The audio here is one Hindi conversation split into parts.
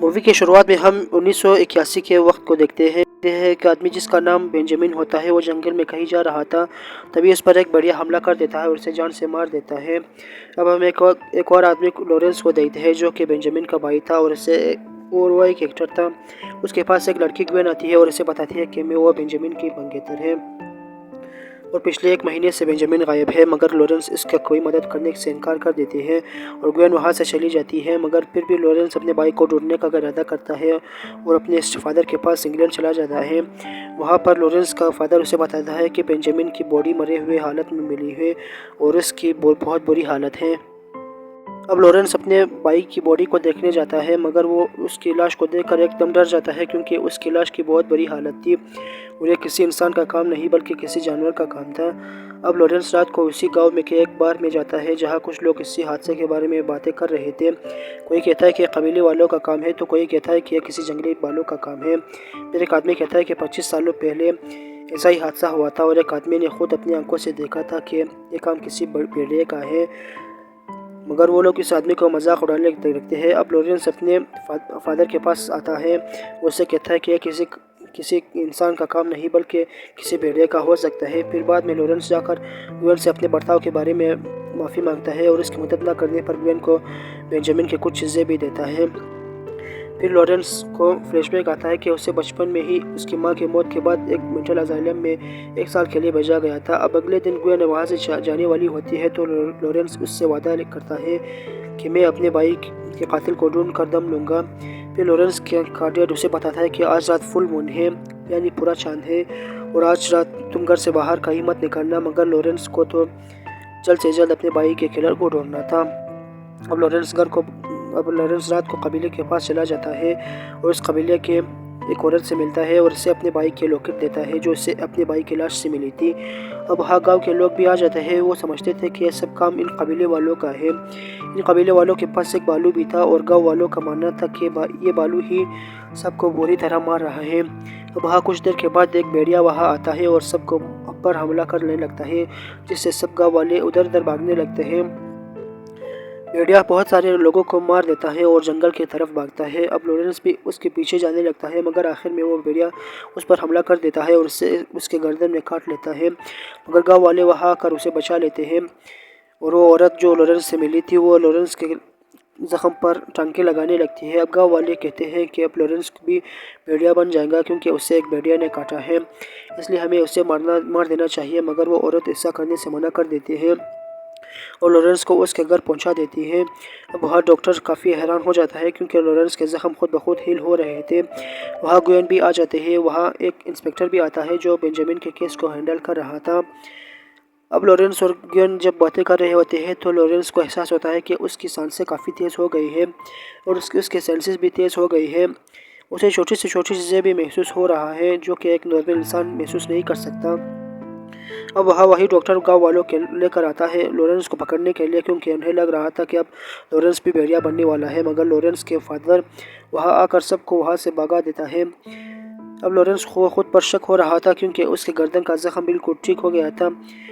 मूवी की शुरुआत में हम 1981 के वक्त को देखते हैं एक आदमी जिसका नाम बेंजामिन होता है वो जंगल में कहीं जा रहा था। तभी उस पर एक बढ़िया हमला कर देता है और उसे जान से मार देता है। अब हम एक और आदमी लॉरेंस को देखते हैं जो कि बेंजामिन का भाई था और वो एक एक्टर था। उसके पास एक लड़की ग्वेन आती है और उसे बताती है कि मैं वो बेंजामिन की मंगेतर है और पिछले एक महीने से बेंजामिन गायब है, मगर लॉरेंस इसका कोई मदद करने से इनकार कर देती है और ग्वेन वहाँ से चली जाती है। मगर फिर भी लॉरेंस अपने भाई को ढूंढने का इरादा करता है और अपने फादर के पास इंग्लैंड चला जाता है। वहाँ पर लॉरेंस का फादर उसे बताता है कि बेंजामिन की बॉडी मरे हुए हालत में मिली है और उसकी बहुत बुरी हालत है। अब लॉरेंस अपने भाई की बॉडी को देखने जाता है, मगर वो उसकी लाश को देखकर एकदम डर जाता है क्योंकि उसकी लाश की बहुत बुरी हालत थी और ये किसी इंसान का काम नहीं बल्कि किसी जानवर का काम था। अब लॉरेंस रात को उसी गांव में के एक बार में जाता है जहां कुछ लोग इसी हादसे के बारे में बातें कर रहे थे। कोई कहता है कि कबीले वालों का काम है तो कोई कहता है कि यह किसी जंगली वालों का काम है। फिर एक आदमी कहता है कि 25 सालों पहले ऐसा ही हादसा हुआ था और एक आदमी ने खुद अपनी आंखों से देखा था कि यह काम किसी भेड़िए का है, मगर वो लोग इस आदमी को मजाक उड़ाने लगते हैं। अब लॉरेंस अपने फादर के पास आता है, उससे कहता है कि यह किसी इंसान का काम नहीं बल्कि किसी भेड़िए का हो सकता है। फिर बाद में लॉरेंस जाकर ग्वेन से अपने बर्ताव के बारे में माफ़ी मांगता है और उसकी मदद न करने पर ग्वेन को बेंजामिन की कुछ चीज़ें भी देता है। फिर लॉरेंस को फ्लैशबैक आता है कि उसे बचपन में ही उसकी मां की मौत के बाद एक मेंटल असाइलम में 1 साल के लिए भेजा गया था। अब अगले दिन ग्वेन वहां से जाने वाली होती है तो लॉरेंस उससे वादा करता है कि मैं अपने भाई के कातिल को ढूंढ कर दम लूँगा। फिर लॉरेंस के गार्डियन उसे बताता है कि आज रात फुल मून है, यानी पूरा चांद है, और आज रात तुम घर से बाहर कहीं मत निकलना। मगर लॉरेंस को तो जल्द से जल्द अपने भाई के किलर को ढूंढना था। अब लॉरेंस रात को कबीले के पास चला जाता है और उस कबीले के एक औरत से मिलता है और उसे अपने भाई के लॉकेट देता है जो उसे अपने भाई की लाश से मिली थी। अब वहाँ गांव के लोग भी आ जाते हैं। वो समझते थे कि यह सब काम इन कबीले वालों का है। इन कबीले वालों के पास एक बालू भी था और गांव वालों का मानना था कि ये बालू ही सबको बुरी तरह मार रहा है। अब वहाँ कुछ देर के बाद एक भेड़िया वहाँ आता है और सबको पर हमला करने लगता है, जिससे सब गाँव वाले उधर उधर भागने लगते हैं। भेड़िया बहुत सारे लोगों को मार देता है और जंगल की तरफ भागता है। अब लॉरेंस भी उसके पीछे जाने लगता है, मगर आखिर में वो भेड़िया उस पर हमला कर देता है और उसके गर्दन में काट लेता है। मगर गांव वाले वहां आकर उसे बचा लेते हैं और वो औरत जो लॉरेंस से मिली थी वो लॉरेंस के जख्म पर टांके लगाने लगती है। अब गांव वाले कहते हैं कि अब लॉरेंस भी भेड़िया बन जाएगा क्योंकि उसे एक भेड़िया ने काटा है, इसलिए हमें उसे मार देना चाहिए। मगर वो औरत ऐसा करने से मना कर देती है और लॉरेंस को उसके घर पहुंचा देती है। अब वहाँ डॉक्टर काफ़ी हैरान हो जाता है क्योंकि लॉरेंस के जख्म खुद ब खुद हील हो रहे थे। वहाँ ग्वेन भी आ जाते हैं। वहाँ एक इंस्पेक्टर भी आता है जो बेंजामिन के केस को हैंडल कर रहा था। अब लॉरेंस और ग्वेन जब बातें कर रहे होते हैं तो लॉरेंस को एहसास होता है कि उसकी सांसें काफ़ी तेज़ हो गई है और उसके सेंसेस भी तेज़ हो गई है। उसे छोटी से छोटी चीज़ें भी महसूस हो रहा है जो कि एक नॉर्मल इंसान महसूस नहीं कर सकता। अब वही डॉक्टर गांव वालों के लेकर आता है लॉरेंस को पकड़ने के लिए, क्योंकि उन्हें लग रहा था कि अब लॉरेंस भी भेड़िया बनने वाला है। मगर लॉरेंस के फादर वहां आकर सबको वहां से भगा देता है। अब लॉरेंस को खुद पर शक हो रहा था क्योंकि उसके गर्दन का जख्म बिल्कुल ठीक हो गया था।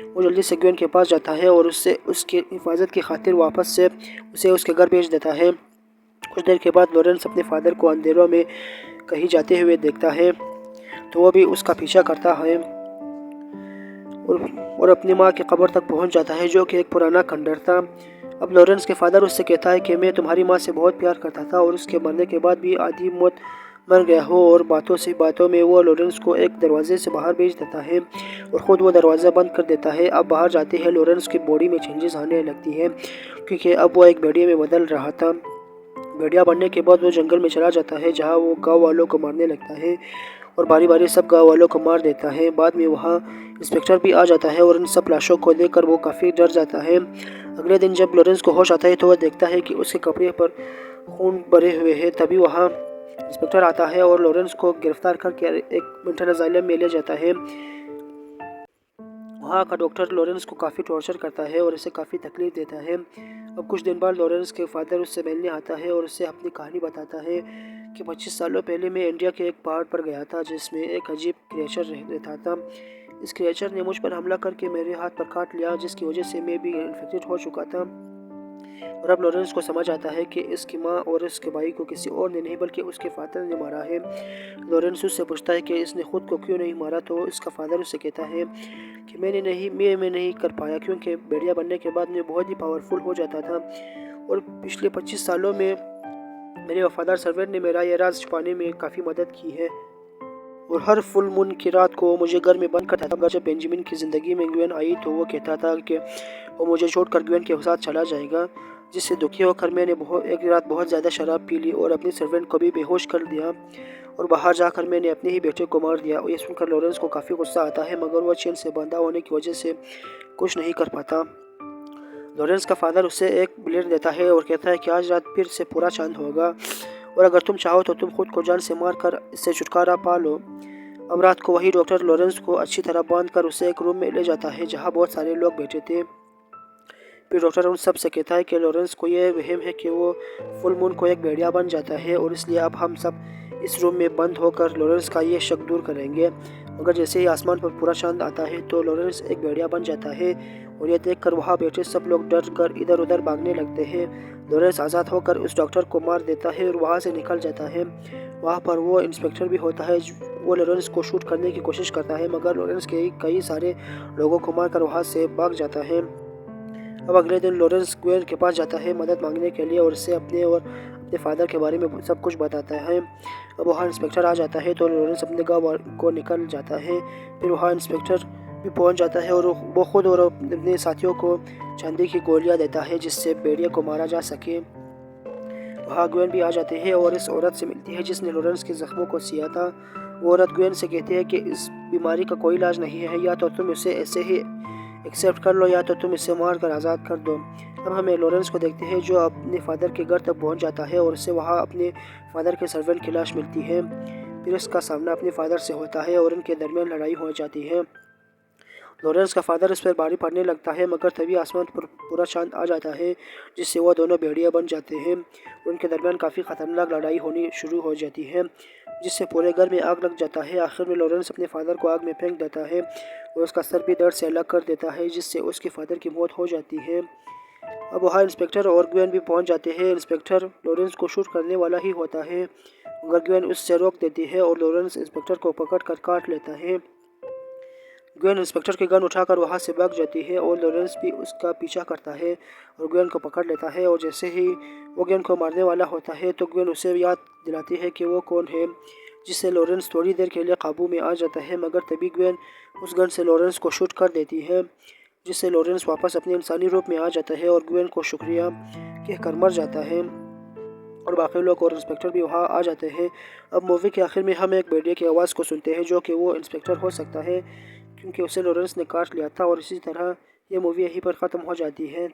वो जल्दी से ग्वेन के पास जाता है और उससे उसकी हिफाजत की खातिर वापस से उसे उसके घर भेज देता है। कुछ देर के बाद लॉरेंस अपने फादर को अंधेरों में कहीं जाते हुए देखता है तो वो भी उसका पीछा करता है और अपनी माँ की कब्र तक पहुँच जाता है जो कि एक पुराना खंडर था। अब लॉरेंस के फादर उससे कहता है कि मैं तुम्हारी माँ से बहुत प्यार करता था और उसके मरने के बाद भी आधी मौत मर गया हो, और बातों में वो लॉरेंस को एक दरवाजे से बाहर भेज देता है और ख़ुद वो दरवाज़ा बंद कर देता है। अब बाहर जाते हैं लॉरेंस की बॉडी में चेंजेस आने लगती है क्योंकि अब वो एक भेड़िए में बदल रहा था। भेड़िया बनने के बाद वो जंगल में चला जाता है जहाँ वो गाँव वालों को मारने लगता है और बारी बारी सब गाँव वालों को मार देता है। बाद में वहाँ इंस्पेक्टर भी आ जाता है और उन सब लाशों को देखकर वो काफ़ी डर जाता है। अगले दिन जब लॉरेंस को होश आता है तो वह देखता है कि उसके कपड़े पर खून भरे हुए हैं। तभी वहाँ इंस्पेक्टर आता है और लॉरेंस को गिरफ्तार करके एक मेंटल असाइलम में ले जाता है। वहाँ का डॉक्टर लॉरेंस को काफ़ी टॉर्चर करता है और इसे काफ़ी तकलीफ देता है। अब कुछ दिन बाद लॉरेंस के फादर उससे मिलने आता है और उससे अपनी कहानी बताता है कि 25 सालों पहले मैं इंडिया के एक पहाड़ पर गया था जिसमें एक अजीब क्रिएचर रहता था। इस क्रिएचर ने मुझ पर हमला करके मेरे हाथ पर काट लिया, जिसकी वजह से मैं भी इन्फेक्टेड हो चुका था। और अब लॉरेंस को समझ आता है कि इसकी माँ और उसके भाई को किसी और ने नहीं बल्कि उसके फादर ने मारा है। लॉरेंस उससे पूछता है कि इसने खुद को क्यों नहीं मारा, तो इसका फादर उससे कहता है कि मैं नहीं कर पाया, क्योंकि भेड़िया बनने के बाद मैं बहुत ही पावरफुल हो जाता था और पिछले 25 सालों में मेरे वफादार सर्वेंट ने मेरा यह राज छुपाने में काफ़ी मदद की है और हर फुल मून की रात को मुझे घर में बंद करता था। जब बेंजामिन की ज़िंदगी में ग्वेन आई तो वो कहता था कि वो मुझे छोड़कर ग्वेन के साथ चला जाएगा, जिससे दुखी होकर मैंने एक रात बहुत ज़्यादा शराब पी ली और अपनी सर्वेंट को भी बेहोश कर दिया और बाहर जाकर मैंने अपने ही बेटे को मार दिया। और ये सुनकर लॉरेंस को काफ़ी गुस्सा आता है, मगर वह चेन से बंधा होने की वजह से कुछ नहीं कर पाता। लॉरेंस का फादर उसे एक ब्लेड देता है और कहता है कि आज रात फिर से पूरा चांद होगा और अगर तुम चाहो तो तुम खुद को जान से मार कर इससे छुटकारा पा लो। अब रात को वही डॉक्टर लॉरेंस को अच्छी तरह बांध कर उसे एक रूम में ले जाता है जहां बहुत सारे लोग बैठे थे। फिर डॉक्टर उन सब से कहता है कि लॉरेंस को यह वहम है कि वो फुल मून को एक भेड़िया बन जाता है और इसलिए अब हम सब इस रूम में बंद होकर लॉरेंस का ये शक दूर करेंगे। मगर जैसे ही आसमान पर पूरा चांद आता है तो लॉरेंस एक भेड़िया बन जाता है और यह देखकर वहाँ बैठे सब लोग डर कर इधर उधर भागने लगते हैं। लॉरेंस आज़ाद होकर उस डॉक्टर को मार देता है और वहाँ से निकल जाता है। वहाँ पर वो इंस्पेक्टर भी होता है, वो लॉरेंस को शूट करने की कोशिश करता है, मगर लॉरेंस के कई सारे लोगों को मारकर वहाँ से भाग जाता है। अब अगले दिन लॉरेंस ग्वेन के पास जाता है मदद मांगने के लिए और उससे अपने फादर के बारे में सब कुछ बताता है। अब वहाँ इंस्पेक्टर आ जाता है तो लॉरेंस अपने गाँव को निकल जाता है। फिर वहाँ इंस्पेक्टर भी पहुँच जाता है और वो खुद और अपने साथियों को चांदी की गोलियाँ देता है जिससे भेड़िया को मारा जा सके। वहाँ ग्वेन भी आ जाते हैं और इस औरत से मिलती है जिसने लॉरेंस के जख्मों को सिया था। वो औरत ग्वेन से कहती है कि इस बीमारी का कोई इलाज नहीं है, या तो तुम इसे ऐसे ही एक्सेप्ट कर लो या तो तुम इसे मार कर आज़ाद कर दो। अब हमें लॉरेंस को देखते हैं जो अपने फादर के घर तक पहुंच जाता है और उसे वहां अपने फादर के सर्वेंट की लाश मिलती है। फिर इसका सामना अपने फादर से होता है और उनके दरमियान लड़ाई हो जाती है। लॉरेंस का फादर इस पर भारी पड़ने लगता है, मगर तभी आसमान पर पूरा चांद आ जाता है जिससे वो दोनों भेड़िया बन जाते हैं। उनके दरमियान काफ़ी ख़तरनाक लड़ाई होनी शुरू हो जाती है जिससे पूरे घर में आग लग जाता है। आखिर में लॉरेंस अपने फादर को आग में फेंक देता है और उसका सर भी दर्द से अलग कर देता है जिससे उसके फादर की मौत हो जाती है। अब वहाँ इंस्पेक्टर और ग्वेन भी पहुँच जाते हैं। इंस्पेक्टर लॉरेंस को शूट करने वाला ही होता है, मगर ग्वेन उससे रोक देती है और लॉरेंस इंस्पेक्टर को पकड़ कर काट लेता है। ग्वेन इंस्पेक्टर की गन उठाकर वहाँ से भाग जाती है और लॉरेंस भी उसका पीछा करता है और ग्वेन को पकड़ लेता है। और जैसे ही वो ग्वेन को मारने वाला होता है तो ग्वेन उसे याद दिलाती है कि वो कौन है, जिससे लॉरेंस थोड़ी देर के लिए काबू में आ जाता है। मगर तभी ग्वेन उस गन से लॉरेंस को शूट कर देती है जिससे लॉरेंस वापस अपने इंसानी रूप में आ जाता है और ग्वेन को शुक्रिया कहकर मर जाता है और बाकी लोग और इंस्पेक्टर भी वहाँ आ जाते हैं। अब मूवी के आखिर में हम एक भेड़िए की आवाज़ को सुनते हैं जो कि वो इंस्पेक्टर हो सकता है क्योंकि उसे लॉरेंस ने काट लिया था। और इसी तरह ये मूवी यहीं पर ख़त्म हो जाती है।